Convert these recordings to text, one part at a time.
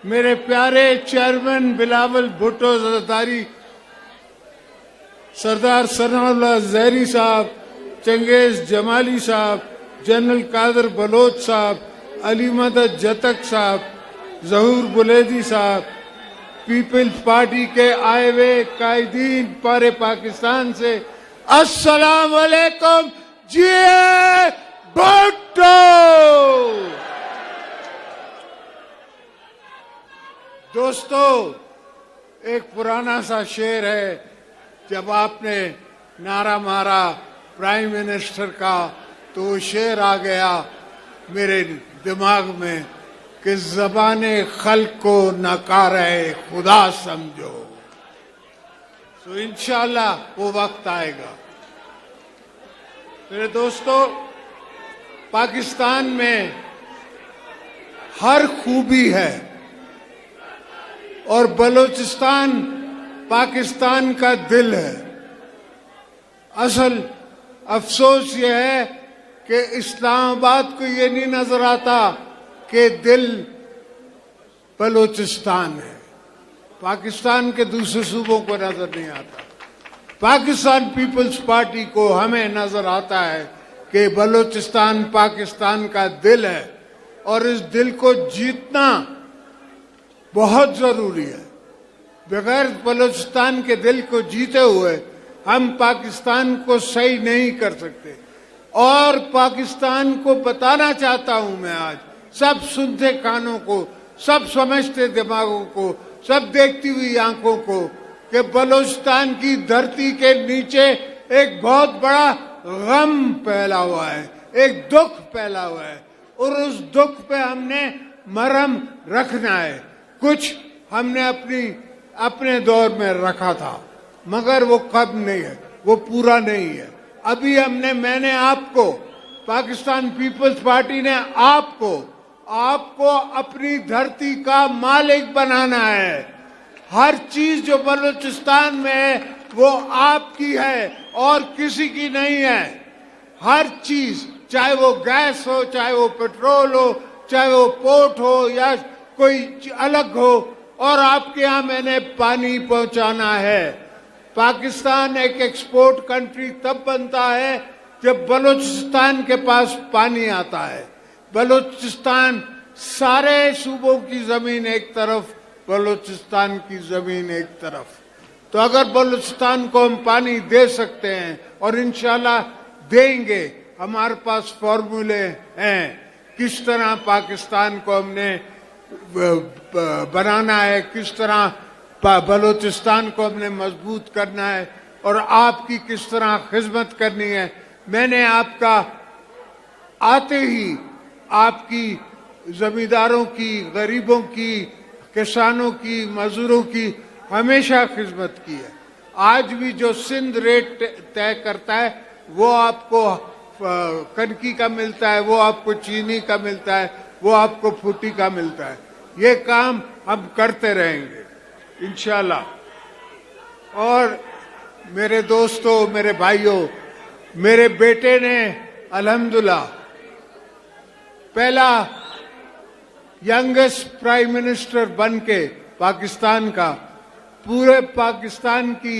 मेरे प्यारे चेयरमैन बिलावल भुट्टो जरदारी, सरदार सनाउल्लाह जहरी साहब, चंगेज जमाली साहब, जनरल कादर बलोच साहब, अली मदद जतक साहब, जहूर बुलेदी साहब, पीपल्स पार्टी के आए हुए कायदीन पारे पाकिस्तान से, अस्सलाम वालेकुम जी भुट्टो। दोस्तों, एक पुराना सा शेर है, जब आपने नारा मारा प्राइम मिनिस्टर का तो वो शेर आ गया मेरे दिमाग में कि ज़बाने खल्क को नकारे खुदा समझो। तो इंशाल्लाह वो वक्त आएगा। मेरे दोस्तों, पाकिस्तान में हर खूबी है और बलूचिस्तान पाकिस्तान का दिल है। असल अफसोस ये है कि इस्लामाबाद को ये नहीं नजर आता कि दिल बलूचिस्तान है, पाकिस्तान के दूसरे सूबों को नजर नहीं आता। पाकिस्तान पीपल्स पार्टी को हमें नजर आता है कि बलूचिस्तान पाकिस्तान का दिल है और इस दिल को जीतना बहुत जरूरी है। बगैर बलूचिस्तान के दिल को जीते हुए हम पाकिस्तान को सही नहीं कर सकते। और पाकिस्तान को बताना चाहता हूं मैं आज, सब सुनते कानों को, सब समझते दिमागों को, सब देखती हुई आंखों को, कि बलूचिस्तान की धरती के नीचे एक बहुत बड़ा गम फैला हुआ है, एक दुख फैला हुआ है और उस दुख पे हमने मरहम रखना है। कुछ हमने अपने दौर में रखा था, मगर वो कब नहीं है, वो पूरा नहीं है। अभी मैंने आपको, पाकिस्तान पीपल्स पार्टी ने आपको अपनी धरती का मालिक बनाना है। हर चीज जो बलूचिस्तान में है वो आपकी है और किसी की नहीं है। हर चीज, चाहे वो गैस हो, चाहे वो पेट्रोल हो, चाहे वो पोर्ट हो या कोई अलग हो, और आपके यहाँ मैंने पानी पहुंचाना है। पाकिस्तान एक एक्सपोर्ट कंट्री तब बनता है जब बलूचिस्तान के पास पानी आता है। बलूचिस्तान, सारे सूबों की जमीन एक तरफ, बलूचिस्तान की जमीन एक तरफ। तो अगर बलूचिस्तान को हम पानी दे सकते हैं और इंशाल्लाह देंगे, हमारे पास फॉर्मूले हैं किस तरह पाकिस्तान को हमने बनाना है, किस तरह बलूचिस्तान को हमने मजबूत करना है और आपकी किस तरह खिदमत करनी है। मैंने आपका आते ही आपकी जमींदारों की, गरीबों की, किसानों की, मजदूरों की हमेशा खिदमत की है। आज भी जो सिंध रेट तय करता है वो आपको कनकी का मिलता है, वो आपको चीनी का मिलता है, वो आपको फूटी का मिलता है। ये काम हम करते रहेंगे इंशाल्लाह। और मेरे दोस्तों, मेरे भाइयों, मेरे बेटे ने अल्हम्दुलिल्लाह पहला यंगेस्ट प्राइम मिनिस्टर बन के पाकिस्तान का पूरे पाकिस्तान की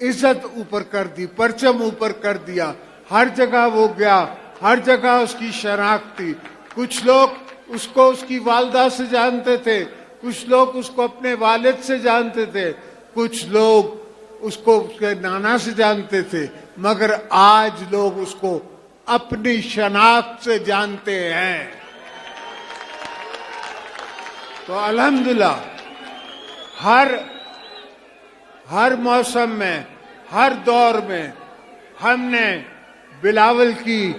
इज्जत ऊपर कर दी, परचम ऊपर कर दिया। हर जगह वो गया, हर जगह उसकी शनाख्त थी। कुछ लोग उसको उसकी वालदा से जानते थे, कुछ लोग उसको अपने वालिद से जानते थे, कुछ लोग उसको उसके नाना से जानते थे, मगर आज लोग उसको अपनी शनाख्त से जानते हैं। तो अल्हम्दुलिल्लाह हर मौसम में, हर दौर में हमने बिलावल की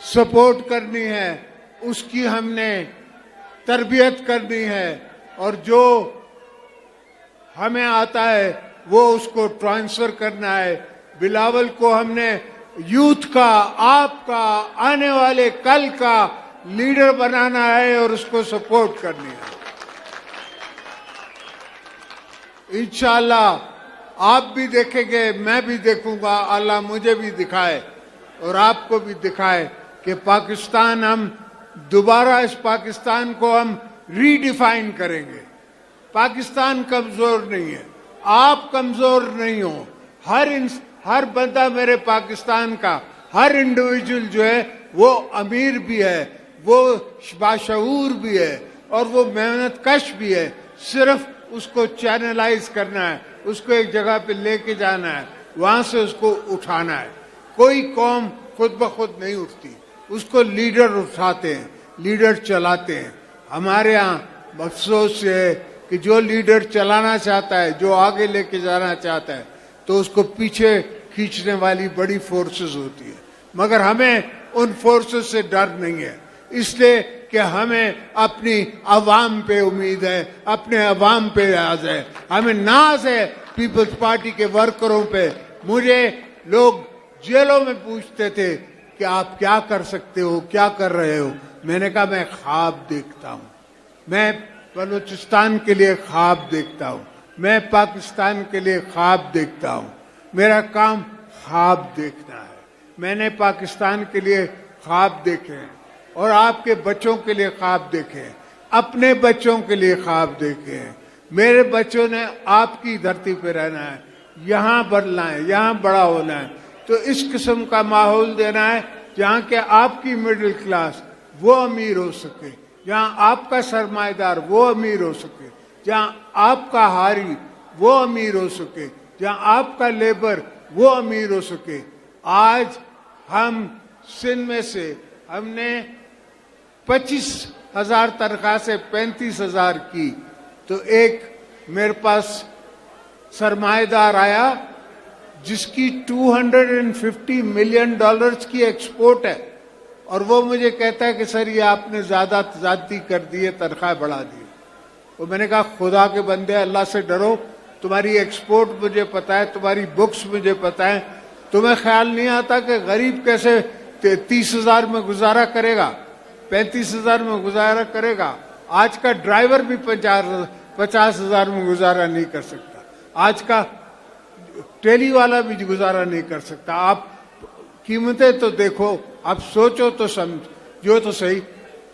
सपोर्ट करनी है, उसकी हमने तरबियत करनी है और जो हमें आता है वो उसको ट्रांसफर करना है। बिलावल को हमने यूथ का, आपका, आने वाले कल का लीडर बनाना है और उसको सपोर्ट करनी है। इंशाअल्लाह आप भी देखेंगे, मैं भी देखूंगा, अल्लाह मुझे भी दिखाए और आपको भी दिखाए कि पाकिस्तान, हम दोबारा इस पाकिस्तान को हम रीडिफाइन करेंगे। पाकिस्तान कमजोर नहीं है, आप कमजोर नहीं हो। हर बंदा मेरे पाकिस्तान का, हर इंडिविजुअल जो है वो अमीर भी है, वो बाशऊर भी है और वो मेहनत कश भी है। सिर्फ उसको चैनलाइज करना है, उसको एक जगह पे लेके जाना है, वहां से उसको उठाना है। कोई कौम खुद ब खुद नहीं उठती, उसको लीडर उठाते हैं, लीडर चलाते हैं। हमारे यहाँ अफसोस है कि जो लीडर चलाना चाहता है, जो आगे लेके जाना चाहता है, तो उसको पीछे खींचने वाली बड़ी फोर्सेस होती है। मगर हमें उन फोर्सेस से डर नहीं है, इसलिए कि हमें अपनी अवाम पे उम्मीद है, अपने अवाम पे नाज है, हमें नाज है पीपल्स पार्टी के वर्करों पे। मुझे लोग जेलों में पूछते थे कि आप क्या कर सकते हो, क्या कर रहे हो। मैंने कहा मैं ख्वाब देखता हूँ, मैं बलूचिस्तान के लिए ख्वाब देखता हूँ, मैं पाकिस्तान के लिए ख्वाब देखता हूँ। मेरा काम ख्वाब देखना है। मैंने पाकिस्तान के लिए ख्वाब देखे हैं और आपके बच्चों के लिए ख्वाब देखे हैं, अपने बच्चों के लिए ख्वाब देखे हैं। मेरे बच्चों ने आपकी धरती पे रहना है, यहाँ बढ़ना है, यहाँ बड़ा होना है। तो इस किस्म का माहौल देना है जहाँ के आपकी मिडिल क्लास वो अमीर हो सके, जहाँ आपका सरमाएदार वो अमीर हो सके, जहाँ आपका हारी वो अमीर हो सके, जहाँ आपका लेबर वो अमीर हो सके। आज हम सिंध में से हमने 25,000 तनख्वाह से 35,000 की, तो एक मेरे पास सरमाएदार आया जिसकी $250 मिलियन की एक्सपोर्ट है, और वो मुझे कहता है कि सर ये आपने ज्यादती कर दी है, तनख्वाह बढ़ा दी। तो मैंने कहा खुदा के बंदे, अल्लाह से डरो। तुम्हारी एक्सपोर्ट मुझे पता है, तुम्हारी बुक्स मुझे पता है। तुम्हें ख्याल नहीं आता कि गरीब कैसे 30,000 में गुजारा करेगा, 35,000 में गुजारा करेगा। आज का ड्राइवर भी 50,000 में गुजारा नहीं कर सकता, आज का टेली वाला भी गुजारा नहीं कर सकता। आप कीमतें तो देखो, आप सोचो तो समझो तो सही,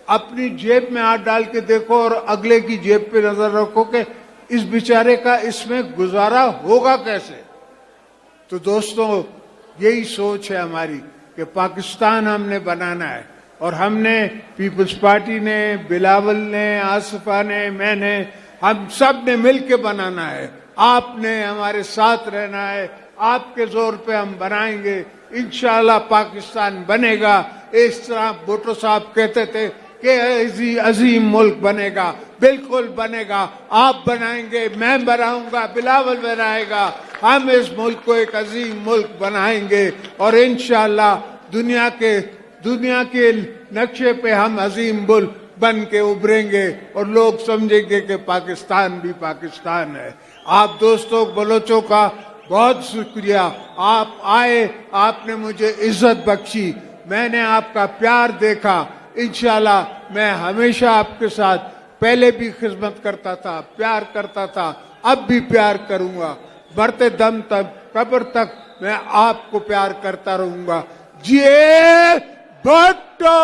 अपनी जेब में हाथ डाल के देखो और अगले की जेब पे नजर रखो कि इस बेचारे का इसमें गुजारा होगा कैसे। तो दोस्तों यही सोच है हमारी कि पाकिस्तान हमने बनाना है, और हमने पीपल्स पार्टी ने, बिलावल ने, आसफा ने, मैंने, हम सब ने मिलकर बनाना है। आपने हमारे साथ रहना है, आपके जोर पे हम बनाएंगे। इंशाल्लाह पाकिस्तान बनेगा। इस तरह भुट्टो साहब कहते थे कि अजीम मुल्क बनेगा, बिल्कुल बनेगा। आप बनाएंगे, मैं बनाऊंगा, बिलावल बनाएगा। हम इस मुल्क को एक अजीम मुल्क बनाएंगे और इंशाल्लाह दुनिया के नक्शे पे हम अजीम मुल्क बन के उभरेंगे और लोग समझेंगे कि पाकिस्तान भी पाकिस्तान है। आप दोस्तों बलोचों का बहुत शुक्रिया, आप आए, आपने मुझे इज्जत बख्शी, मैंने आपका प्यार देखा। इंशाल्लाह मैं हमेशा आपके साथ पहले भी खिदमत करता था, प्यार करता था, अब भी प्यार करूंगा। मरते दम तक, कब्र तक मैं आपको प्यार करता रहूंगा। जिए भुट्टो।